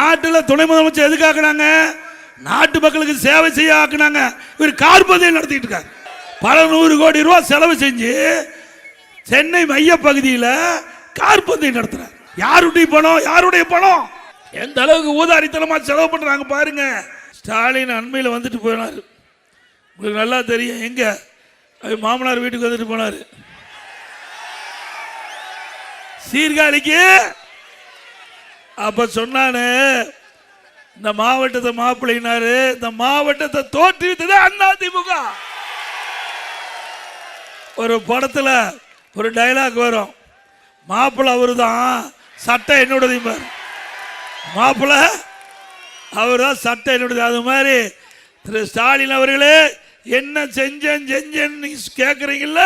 நாட்டில் துணை முதலமைச்சர் எதுக்காக்குனாங்க? நாட்டு மக்களுக்கு சேவை செய்ய ஆக்குனாங்க. இவர் கார்பந்தயம் நடத்திட்டு இருக்கார். பல 100 கோடி ரூபாய் செலவு செஞ்சு சென்னை மைய பகுதியில் கார்பந்தயம் நடத்துறார். யாருடைய பணம்? யாருடைய பணம்? எந்த அளவுக்கு ஊதாரித்தனமா செலவு பண்றாங்க பாருங்க. ஸ்டாலின் அண்மையில் வந்துட்டு போனார். உங்களுக்கு நல்லா தெரியும். எங்க மாமனார் வீட்டுக்கு வந்துட்டு போனார். சீர்காழிக்கு. அப்ப சொன்னானு இந்த மாவட்டத்தை மாப்பிள்ளைனாரு. இந்த மாவட்டத்தை தோற்றுவித்தது அதிமுக. ஒரு படத்துல ஒரு டைலாக் வரும். மாப்பிள்ளை அவரு தான், சட்டம் என்னோடது. மாப்பிள்ளை அவர் தான், சட்டம் என்னோடது. அது மாதிரி திரு ஸ்டாலின் அவர்களே, என்ன செஞ்சேன்னு கேட்குறீங்கள?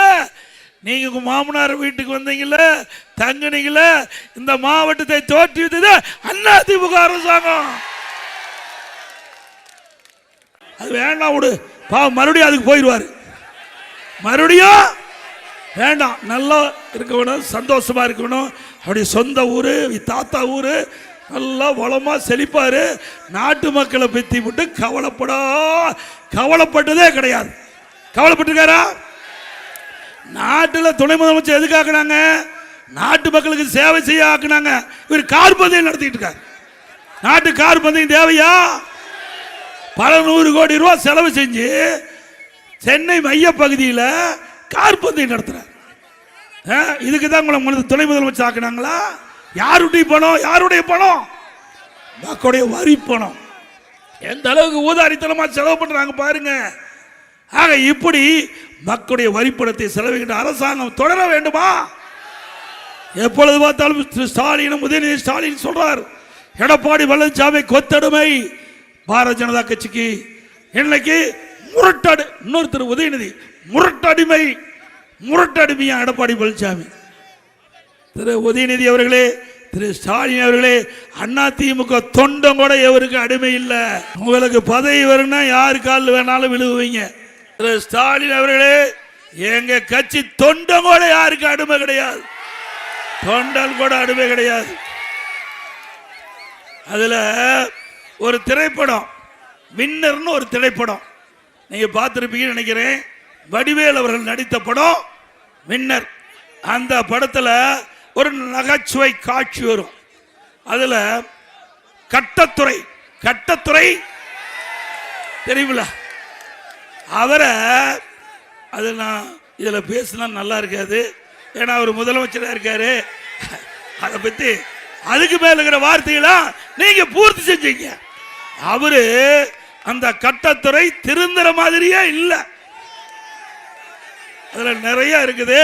நீங்க உங்க மாமனார் வீட்டுக்கு வந்தீங்கல்ல, தங்குனீங்கல்ல, இந்த மாவட்டத்தை தோற்றுவித்தது அதிமுக அரசாங்கம். அது வேண்டாம் விடு, பாவம் மறுபடியும் அதுக்கு போயிடுவாரு. மறுபடியும் வேண்டாம். நல்லா இருக்கணும், சந்தோஷமா இருக்கணும். அப்படி சொந்த ஊரு, தாத்தா ஊரு, நல்லா வளமா செழிப்பாரு. நாட்டு மக்களை பத்தி விட்டு கவலைப்பட்டதே கிடையாது. கவலைப்பட்டிருக்காரா? நாட்டில் துணை முதலமைச்சர் எதுக்காக்குனாங்க? நாட்டு மக்களுக்கு சேவை செய்ய ஆக்குனாங்க. இவர் கார்பந்தயம் நடத்திட்டு இருக்கார். நாட்டு கார்பந்தயம் தேவையா? பல 100 கோடி ரூபாய் செலவு செஞ்சு சென்னை மைய பகுதியில் கார்பந்தயம் நடத்துறார். இதுக்கு தான் உங்களை துணை முதலமைச்சர் ஆக்குனாங்களா? யாருடைய பணம்? யாருடைய பணம்? மக்களுடைய வரி பணம். எந்த அளவுக்கு ஊதாரித்தனமா செலவு பண்றாங்க பாருங்க. ஆக இப்படி மக்களுடைய வரிப்பணத்தை செலவிக்கின்ற அரசாங்கம் தொடர வேண்டுமா? எப்பொழுது பார்த்தாலும் ஸ்டாலின், உதயநிதி ஸ்டாலின் சொல்றார், எடப்பாடி பழனிசாமி கொத்தடிமை பாரதிய ஜனதா கட்சிக்கு. இன்னைக்கு முரட்டடி. இன்னொருத்தர் உதயநிதி முரட்டடிமையா எடப்பாடி பழனிசாமி. திரு உதயநிதி அவர்களே, திரு ஸ்டாலின் அவர்களே, அதிமுக தொண்டம் கூட எவருக்கு அடிமை இல்லை. உங்களுக்கு பதவி வரும்னா யாரு காலில் வேணாலும் விழுவுவீங்க. திரு ஸ்டாலின் அவர்களே, எங்க கட்சி தொண்டம் கூட யாருக்கு அடிமை கிடையாது. தொண்டன் கூட அடிமை கிடையாது. அதுல ஒரு திரைப்படம், வின்னர்னு ஒரு திரைப்படம் நீங்க பார்த்திருப்பீங்கன்னு நினைக்கிறேன். வடிவேல் அவர்கள் நடித்த படம் வின்னர். அந்த படத்துல ஒரு நகைச்சுவை காட்சி வரும். அதுல கட்டத்துறை தெரியுமில்ல, அவரை அது நான் இதுல பேசினா நல்லா இருக்காது. ஏன்னா அவர் முதலமைச்சராக இருக்காரு. அதை பத்தி அதுக்கு மேல இருக்கிற வார்த்தைகளா நீங்க பூர்த்தி செஞ்சீங்க. அவரு அந்த கட்டத்துறை திருந்துற மாதிரியே இல்லை. அதுல நிறைய இருக்குது.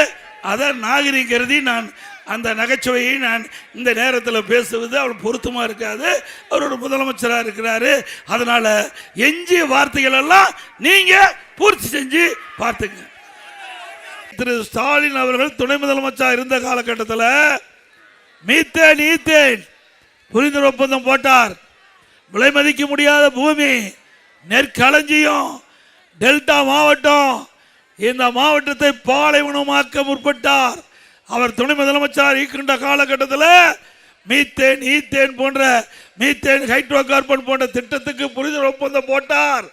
அதை நாகரிகருதி நான் அந்த நகைச்சுவையை நான் இந்த நேரத்தில் பேசுவது அவர் பொருத்தமா இருக்காது. அவரோட முதலமைச்சராக இருக்கிறாரு. அதனால எஞ்சிய வார்த்தைகள் எல்லாம் நீங்க பூர்த்தி செஞ்சு பார்த்துங்க. திரு ஸ்டாலின் அவர்கள் துணை முதலமைச்சர் இருந்த காலகட்டத்தில் மீத்தேன் புரிந்துணர்வு ஒப்பந்தம் போட்டார். விலை மதிக்க முடியாத பூமி, நெற்களஞ்சியம், டெல்டா மாவட்டம், இந்த மாவட்டத்தை பாலைவனமாக்க முற்பட்டார். அவர் துணை முதலமைச்சர் இருக்கின்ற காலகட்டத்தில் மீத்தேன் போன்ற ஹைட்ரோ கார்பன் போன்ற திட்டத்துக்கு புரிந்துணர்வு ஒப்பந்தம் போட்டார்.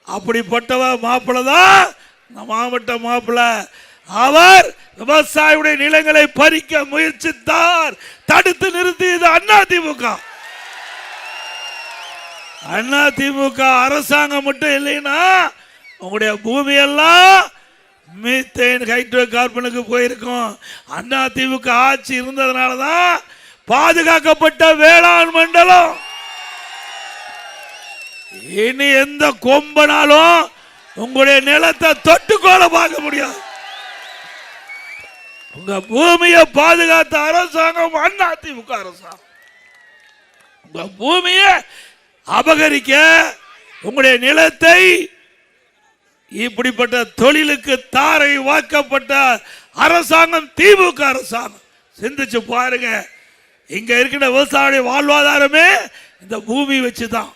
அப்படிப்பட்டவ மாப்பிள்ள தான் இந்த மாவட்ட மாப்பிள்ள. அவர் விவசாயியுடைய நிலங்களை பறிக்க முயற்சித்தார். தடுத்து நிறுத்தியது அதிமுக அரசாங்கம் மட்டும் இல்லைன்னா உங்களுடைய பூமியெல்லாம் மீத்தேன் ஹைட்ரோ கார்பனுக்கு போயிருக்கும். அதிமுக ஆட்சி இருந்ததுனாலதான் பாதுகாக்கப்பட்ட வேளாண் மண்டலம். இனி எந்த கொம்பனாலும் உங்களுடைய நிலத்தை தொட்டுக்கோல பார்க்க முடியாது. உங்க பூமியை பாதுகாத்த அரசாங்கம் அதிமுக அரசாங்கம். உங்க பூமியை அபகரிக்க, உங்களுடைய நிலத்தை இப்படிப்பட்ட தொழிலுக்கு தாரை வாக்கப்பட்ட அரசாங்கம் திமுக அரசாங்கம். சிந்திச்சு பாருங்க. இங்க இருக்கிற விவசாய வாழ்வாதாரமே இந்த பூமி வச்சுதான்.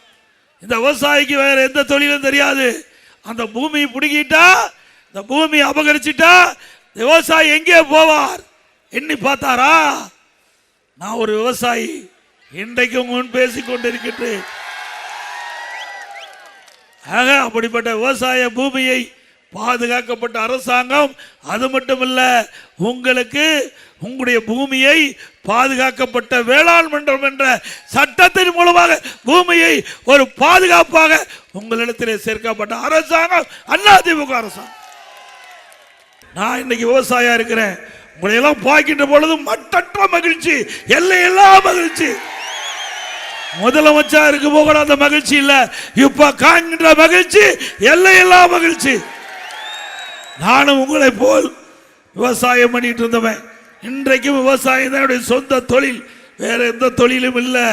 இந்த விவசாயிக்கு வேற எந்த தொழிலும் தெரியாது. அந்த பூமியை பிடிக்கிட்டா, இந்த பூமியை அபகரிச்சுட்டா விவசாயி எங்கே போவார்? எண்ணி பார்த்தாரா? நான் ஒரு விவசாயி, இன்றைக்கு முன் பேசிக் கொண்டிருக்கின்றேன். ஆக அப்படிப்பட்ட விவசாய பூமியை பாதுகாக்கப்பட்ட அரசாங்கம், அது மட்டுமல்ல, உங்களுக்கு உங்களுடைய பூமியை பாதுகாக்கப்பட்ட வேளாண் மன்றம் என்ற சட்டத்தின் மூலமாக பூமியை ஒரு பாதுகாப்பாக உங்களிடத்திலே சேர்க்கப்பட்ட அரசாங்கம் அதிமுக அரசாங்கம். நான் இன்னைக்கு விவசாயியா இருக்கிறேன். உங்களை எல்லாம் பார்க்கின்ற பொழுது மட்டற்ற மகிழ்ச்சி, எல்லையெல்லாம் மகிழ்ச்சி. முதலமைச்சா இருக்கு போக அந்த மகிழ்ச்சி இல்ல, இப்ப காண்கின்ற மகிழ்ச்சி எல்லையெல்லாம் மகிழ்ச்சி. நானும் உங்களை போல் விவசாயம் பண்ணிட்டு இருந்தவன். இன்றைக்கும் விவசாயம் தான் என்னுடைய சொந்த தொழில், வேற எந்த தொழிலும் இல்லை.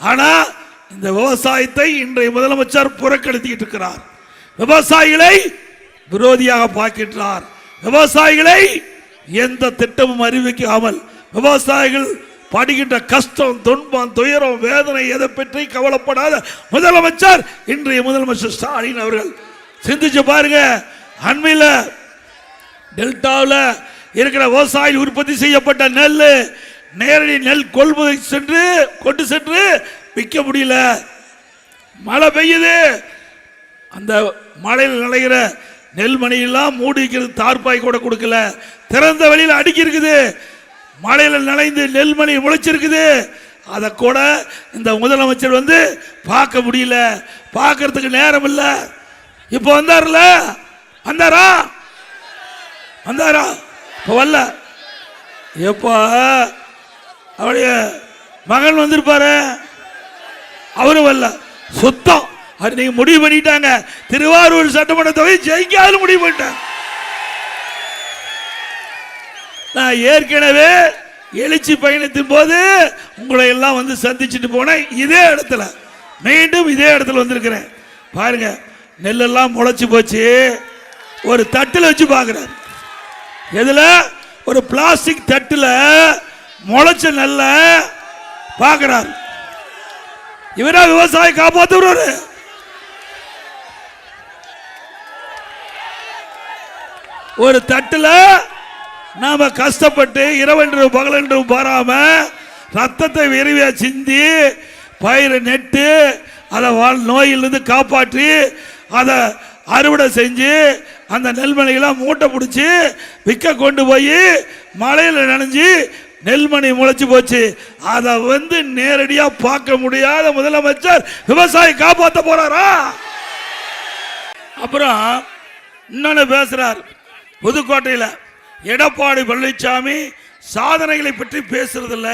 ஆனா இந்த விவசாயத்தை இன்றைய முதலமைச்சர் புறக்கணித்துக்கிட்டு இருக்கிறார். விவசாயிகளை விரோதியாக பார்க்கின்றார். விவசாயிகளை எந்த திட்டமும் அறிவிக்காமல், விவசாயிகள் படுகின்ற கஷ்டம், துன்பம், துயரம், வேதனை எதை பற்றி கவலைப்படாத முதலமைச்சர் இன்றைய முதலமைச்சர் ஸ்டாலின் அவர்கள். சிந்திச்சு பாருங்க. அண்மையில் டெல்டாவில் இருக்கிற விவசாயிகள் உற்பத்தி செய்யப்பட்ட நெல் நேரடி நெல் கொள்முதல் கொண்டு சென்று விற்க முடியல. மழை பெய்யுது, அந்த மழையில் நடைகிற நெல்மணியெல்லாம் மூடி வைக்கிறது, தார்பாய் கூட கொடுக்கல, திறந்த வெளியில் அடுக்கி இருக்குது. மழையில் நனைந்து நெல்மணி முளைச்சிருக்குது, அதை கூட இந்த முதலமைச்சர் வந்து பார்க்க முடியல, பார்க்கறதுக்கு நேரம் இல்லை. இப்போ வந்தார்ல, வந்தாரா இப்போ வரல. எப்போ அவருடைய மகன் வந்திருப்பாரு, அவரும் வரல. சுத்தம். அது நீங்க முடிவு பண்ணிட்டாங்க. திருவாரூர் சட்டமன்ற தொகுதி ஜெயிக்காது முடிவு பண்ணிட்டாங்க. நான் ஏற்கனவே எழுச்சி பயணத்தின் போது உங்களை எல்லாம் வந்து சந்திச்சுட்டு போனேன். இதே இடத்துல மீண்டும் இதே இடத்துல வந்திருக்கிறேன். பாருங்க, நெல்லெல்லாம் முளைச்சு போச்சு. ஒரு தட்டில் வச்சு பார்க்குறாரு. எதுல? ஒரு பிளாஸ்டிக் தட்டில் முளைச்ச நெல்ல பார்க்கிறார். இவரா விவசாயி காப்பாற்றுறாரு. ஒரு தட்டில் நாம கஷ்டப்பட்டு இரவென்றும் பகலென்றும் பாராம ரத்தத்தை விரைவியா சிந்தி பயிரை நெட்டு அதை நோயிலிருந்து காப்பாற்றி அதை அறுவடை செஞ்சு அந்த நெல்மணியெல்லாம் மூட்டை பிடிச்சி விற்க கொண்டு போய் மழையில் நனைஞ்சு நெல்மணி முளைச்சு போச்சு. அதை வந்து நேரடியா பார்க்க முடியாத முதலமைச்சர் விவசாயி காப்பாற்ற போறாரா? அப்புறம் இன்னொன்னு பேசுறார். புதுக்கோட்டையில் எடப்பாடி பழனிசாமி சாதனைகளை பற்றி பேசுறதில்ல,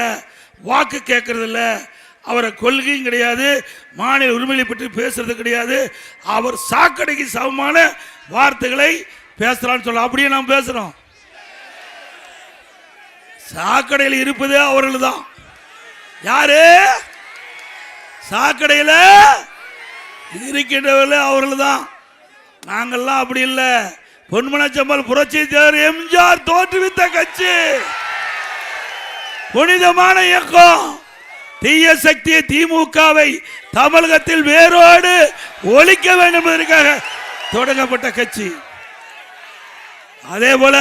வாக்கு கேட்கறதில்ல, அவரை கொள்கையும் கிடையாது, மாநில உரிமைகளை பற்றி பேசுறது கிடையாது, அவர் சாக்கடைக்கு சமமான வார்த்தைகளை பேசுறான்னு சொல்ல. அப்படியே நாம் பேசுறோம். சாக்கடையில் இருப்பது அவர்கள் தான். யாரு? சாக்கடையில் இருக்கின்றவர்கள் அவர்கள் தான். நாங்கள்லாம் அப்படி இல்லை. பொன்மனச்செம்மல் புரட்சி தலைவர் எம்ஜிஆர் தோற்றுவித்த கட்சி, புனிதமான இயக்கம். தீய சக்தியை திமுகவை தமிழகத்தில் வேரோடு ஒழிக்க வேண்டும் என்பதற்காக தொடங்கப்பட்ட கட்சி. அதே போல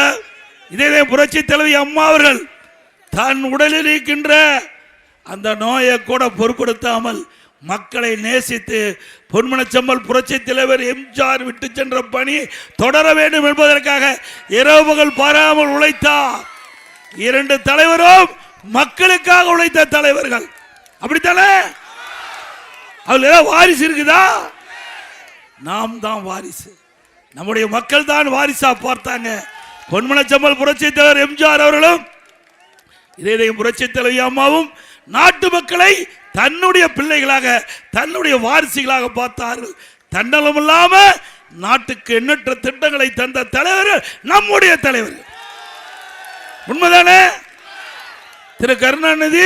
இதே புரட்சி தலைவி அம்மா அவர்கள் தன் உடலில் இருக்கின்ற அந்த நோயை கூட பொருட்படுத்தாமல் மக்களை நேசித்து பொன்மனச்செம்மல் புரட்சி தலைவர் எம்ஜிஆர் விட்டு சென்ற பணி தொடர வேண்டும் என்பதற்காக இரவு பகல் பாராமல் உழைத்தார். இரண்டு தலைவரும் மக்களுக்காக உழைத்த தலைவர்கள். அப்படித்தானே? அவங்கள வாரிசு இருக்குதா? நாம் தான் வாரிசு. நம்முடைய மக்கள் தான் வாரிசா பார்த்தாங்க. பொன்மனச்செம்மல் புரட்சி தலைவர் எம்ஜிஆர் அவர்களும் இதே புரட்சி தலைவி அம்மாவும் நாட்டு மக்களை தன்னுடைய பிள்ளைகளாக தன்னுடைய வாரிசுகளாக பார்த்தார்கள். தன்னலம் இல்லாம நாட்டுக்கு எண்ணற்ற திட்டங்களை தந்த தலைவர்கள் நம்முடைய தலைவர்கள். உண்மைதானே? திரு கருணாநிதி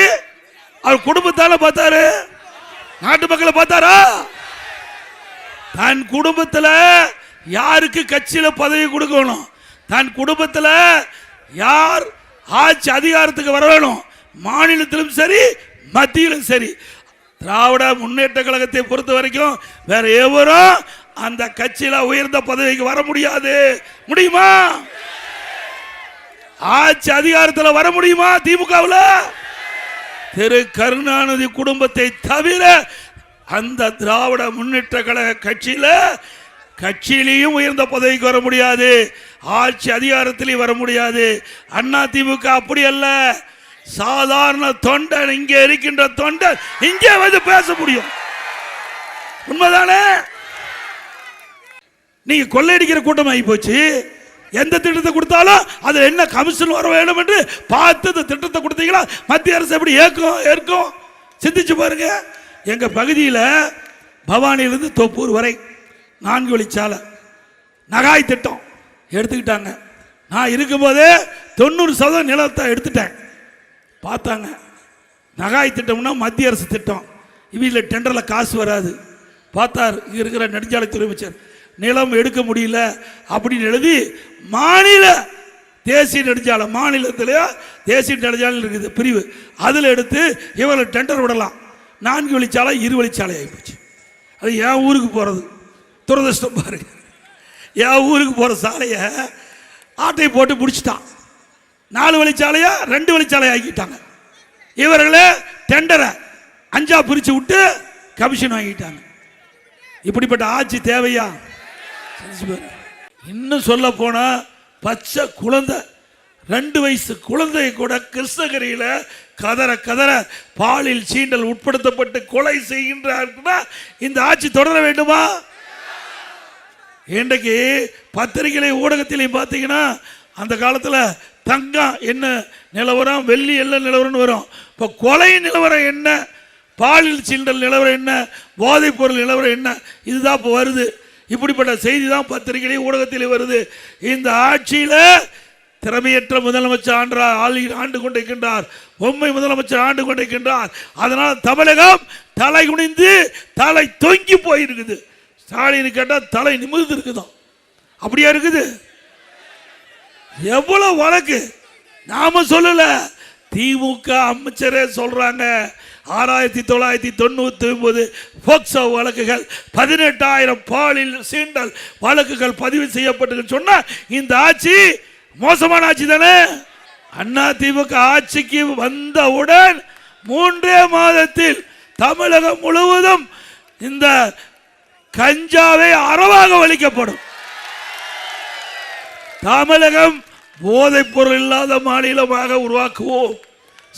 அவர் குடும்பத்தால பார்த்தாரு, நாட்டு மக்களை பார்த்தாரா? தன் குடும்பத்தில் யாருக்கு கட்சியில பதவி கொடுக்கணும், தன் குடும்பத்தில் யார் ஆட்சி அதிகாரத்துக்கு வர வேணும், மாநிலத்திலும் சரி மத்தியிலும் சரி. திராவிட முன்னேற்ற கழகத்தை பொறுத்த வரைக்கும் வேற எவரும் அந்த கட்சியில உயர்ந்த பதவிக்கு வர முடியாது. முடியுமா? ஆட்சி அதிகாரத்தில் வர முடியுமா? திமுகவில் திரு கருணாநிதி குடும்பத்தை தவிர அந்த திராவிட முன்னேற்ற கழக கட்சியிலையும் உயர்ந்த பதவிக்கு வர முடியாது, ஆட்சி அதிகாரத்திலையும் வர முடியாது. அதிமுக அப்படி அல்ல, சாதாரண தொண்டன், இங்கே இருக்கின்ற தொண்டன் இங்கே வந்து பேச முடியும். உண்மைதானே? நீங்க கொள்ளையடிக்கிற கூட்டம் ஆகி போச்சு. எந்த திட்டத்தை கொடுத்தாலும் அதுல என்ன கமிஷன் வர வேண்டும் என்று பார்த்து இந்த திட்டத்தை கொடுத்தீங்களா? மத்திய அரசு எப்படி ஏற்கும்? சிந்திச்சு பாருங்க. எங்க பகுதியில் பவானியிலிருந்து தொப்பூர் வரை 4 வழிச்சாலை நகாய் திட்டம் எடுத்துக்கிட்டாங்க. நான் இருக்கும்போதே 90% நிலத்தை எடுத்துட்டேன். பார்த்தாங்க, நகாய் திட்டம்னா மத்திய அரசு திட்டம், இவங்கள டெண்டரில் காசு வராது. பார்த்தார் இருக்கிற நெடுஞ்சாலைத்துறை அமைச்சர், நிலம் எடுக்க முடியல அப்படின்னு எழுதி மாநில தேசிய நெடுஞ்சாலை, மாநிலத்திலேயே தேசிய நெடுஞ்சாலை இருக்குது பிரிவு, அதில் எடுத்து இவர்கள் டெண்டர் விடலாம். 4 வழிச்சாலை 2 வழிச்சாலை ஆகிப்போச்சு. அது என் ஊருக்கு போகிறது துரதிருஷ்டம் பாருங்க. என் ஊருக்கு போகிற சாலையை ஆட்டை போட்டு பிடிச்சிட்டான். 4 வழிச்சாலையா 2 வழிச்சாலை ஆக்கிட்டாங்க. இவர்களே டெண்டரை 5ஆ பிரித்து விட்டு கமிஷன் வாங்கிட்டாங்க. இப்படிப்பட்ட ஆட்சி தேவையா? இன்னும் சொல்ல போனா பச்சை குழந்தை, 2 வயசு குழந்தை கூட கிருஷ்ணகிரியில கதற பாலில் சீண்டல் உட்படுத்தப்பட்டு கொலை செய்கின்றார். இந்த ஆட்சி தொடர வேண்டுமா? இன்றைக்கு பத்திரிகை ஊடகத்திலையும் பார்த்தீங்கன்னா அந்த காலத்தில் தங்கம் என்ன நிலவரம், வெள்ளி என்ன நிலவரம் வரும். இப்போ கொலை நிலவரம் என்ன, பாலியல் சீண்டல் நிலவரம் என்ன, போதைப் பொருள் நிலவரம் என்ன, இதுதான் இப்போ வருது. இப்படிப்பட்ட செய்தி தான் பத்திரிகையிலே ஊடகத்திலே வருது. இந்த ஆட்சியில் திறமையற்ற முதலமைச்சர் ஆண்டு கொண்டிருக்கின்றார், பொம்மை முதலமைச்சர் ஆண்டு கொண்டிருக்கின்றார். அதனால் தமிழகம் தலை குனிந்து தலை தொங்கி போயிருக்குது. ஸ்டாலின் கேட்டால் தலை நிமிர்ந்து இருக்குதான். அப்படியா இருக்குது? எவ்வளவு வழக்கு நாம சொல்லல, திமுக அமைச்சரே சொல்றாங்க. 1999 போக்சோ வழக்குகள் 18,000 பாலியல் சீண்டல் வழக்குகள் பதிவு செய்யப்பட்டு சொன்னா இந்த ஆட்சி மோசமான ஆட்சி தானே? அதிமுக ஆட்சிக்கு வந்தவுடன் 3 மாதத்தில் தமிழகம் முழுவதும் இந்த கஞ்சாவை அறவாக ஒழிக்கப்படும். தமிழகம் போதைப் பொருள் இல்லாத மாநிலமாக உருவாக்குவோம்.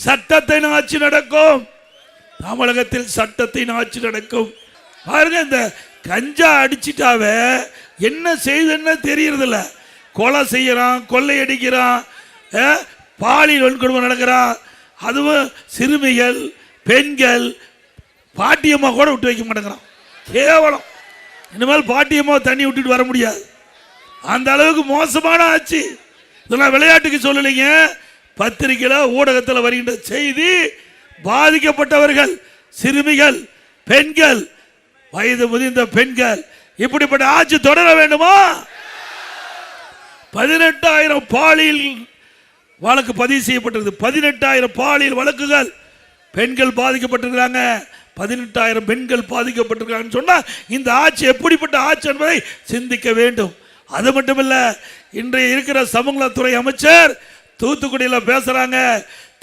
சட்டத்தின் ஆட்சி நடக்கும். தமிழகத்தில் சட்டத்தின் ஆட்சி நடக்கும். பாருங்க, இந்த கஞ்சா அடிச்சிட்டாவே என்ன செய்யுதுன்னு தெரியறதில்ல. கொலை செய்யறான், கொள்ளையடிக்கிறான், பாலியல் வன்கொடுமை நடக்கிறான். அதுவும் சிறுமிகள், பெண்கள், பாட்டியம்மா கூட விட்டு வைக்க மாட்டேங்கிறான். கேவலம். இனிமேல் பாட்டியம்மா தண்ணி விட்டுட்டு வர முடியாது. அந்த அளவுக்கு மோசமான ஆட்சி. இதெல்லாம் விளையாட்டுக்கு சொல்லலைங்க, பத்திரிகையில் ஊடகத்தில் வருகின்ற செய்தி. பாதிக்கப்பட்டவர்கள் சிறுமிகள், பெண்கள், வயது முதிர்ந்த பெண்கள். இப்படிப்பட்ட ஆட்சி தொடர வேண்டுமா? 18,000 பாலியல் வழக்கு பதிவு செய்யப்பட்டிருக்கு. 18,000 பாலியல் வழக்குகள். பெண்கள் பாதிக்கப்பட்டிருக்கிறாங்க. 18,000 பெண்கள் பாதிக்கப்பட்டிருக்காங்கன்னு சொன்னா இந்த ஆட்சி எப்படிப்பட்ட ஆட்சி என்பதை சிந்திக்க வேண்டும். அது மட்டுமல்ல, இன்றைய இருக்கிற சமூகத்துறை அமைச்சர் தூத்துக்குடியில் பேசுறாங்க.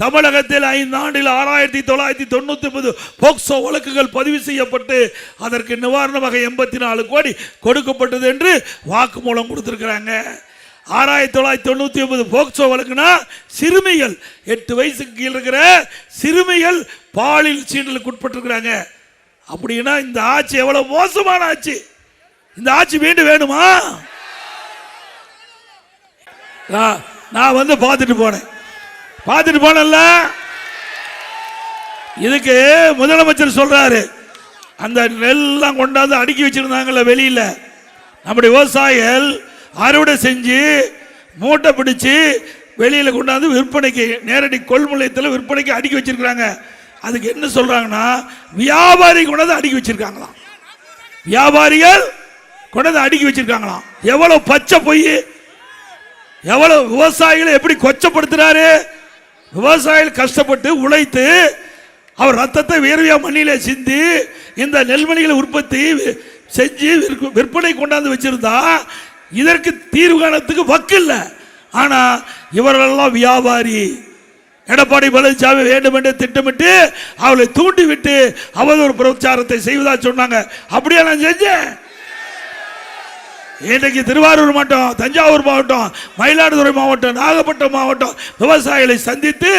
தமிழகத்தில் 5 ஆண்டில் 6,999 போக்சோ வழக்குகள் பதிவு செய்யப்பட்டு அதற்கு நிவாரணமாக 84 கோடி கொடுக்கப்பட்டது என்று வாக்குமூலம் கொடுத்திருக்கிறாங்க. 6,999 போக்சோ வழக்குனா சிறுமிகள், 8 வயசுக்கு கீழே இருக்கிற சிறுமிகள் பாலியல் சீண்டலுக்கு உட்பட்டிருக்கிறாங்க. அப்படின்னா இந்த ஆட்சி எவ்வளவு மோசமான ஆட்சி. இந்த ஆட்சி மீண்டும் வேணுமா? நான் வந்து பார்த்துட்டு போனேன்ல. இதுக்கு முதலமைச்சர் சொல்றாரு, அந்த நெல்லாம் கொண்டாந்து அடுக்கி வச்சிருந்தாங்கல்ல வெளியில, நம்முடைய விவசாயிகள் அறுவடை செஞ்சு மூட்டை பிடிச்சு வெளியில கொண்டாந்து விற்பனைக்கு, நேரடி கொள்முதலத்தில் விற்பனைக்கு அடுக்கி வச்சிருக்காங்க. அதுக்கு என்ன சொல்றாங்கன்னா, வியாபாரி கொண்டாந்து அடுக்கி வச்சிருக்காங்களாம். வியாபாரிகள் கொண்டாந்து அடுக்கி வச்சிருக்காங்களாம். எவ்வளவு பச்சை பொய்! எவ்வளவு விவசாயிகளை எப்படி கொச்சப்படுத்துறாரு! விவசாயிகள் கஷ்டப்பட்டு உழைத்து அவர் ரத்தத்தை வேர்வையா மண்ணிலே சிந்தி இந்த நெல்மணிகளை உற்பத்தி செஞ்சு விற்பனை கொண்டாந்து வச்சிருந்தா இதற்கு தீர்வு காணத்துக்கு வக்கு இல்லை. ஆனா இவர்களெல்லாம் வியாபாரி, எடப்பாடி பழனிசாமி வேண்டும் என்று திட்டமிட்டு அவளை தூண்டி விட்டு அவதூறு பிரச்சாரத்தை செய்வதா சொன்னாங்க. அப்படியே நான் செஞ்சேன். இன்றைக்கு திருவாரூர் மாவட்டம், தஞ்சாவூர் மாவட்டம், மயிலாடுதுறை மாவட்டம், நாகப்பட்டினம் மாவட்டம் விவசாயிகளை சந்தித்து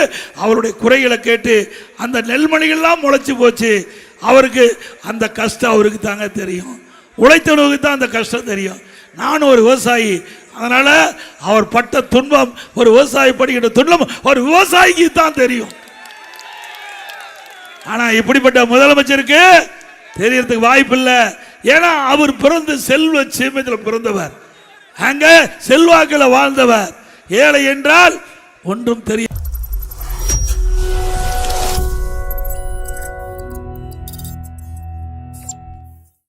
அவருடைய குறைகளை கேட்டு அந்த நெல்மணிகள்லாம் முளைச்சி போச்சு. அவருக்கு அந்த கஷ்டம் அவருக்கு தாங்க தெரியும். உழைத்தவனுக்கு தான் அந்த கஷ்டம் தெரியும். நானும் ஒரு விவசாயி, அதனால அவர் பட்ட துன்பம், ஒரு விவசாயி படுகின்ற துன்பம் ஒரு விவசாயிக்கு தான் தெரியும். ஆனா இப்படிப்பட்ட முதலமைச்சருக்கு தெரியறதுக்கு வாய்ப்பு இல்லை. ஏன்னா அவர் பிறந்த செல்வ சீமையில் பிறந்தவர், அங்க செல்வாக்கில் வாழ்ந்தவர். ஏழை என்றால் ஒன்றும் தெரியும்.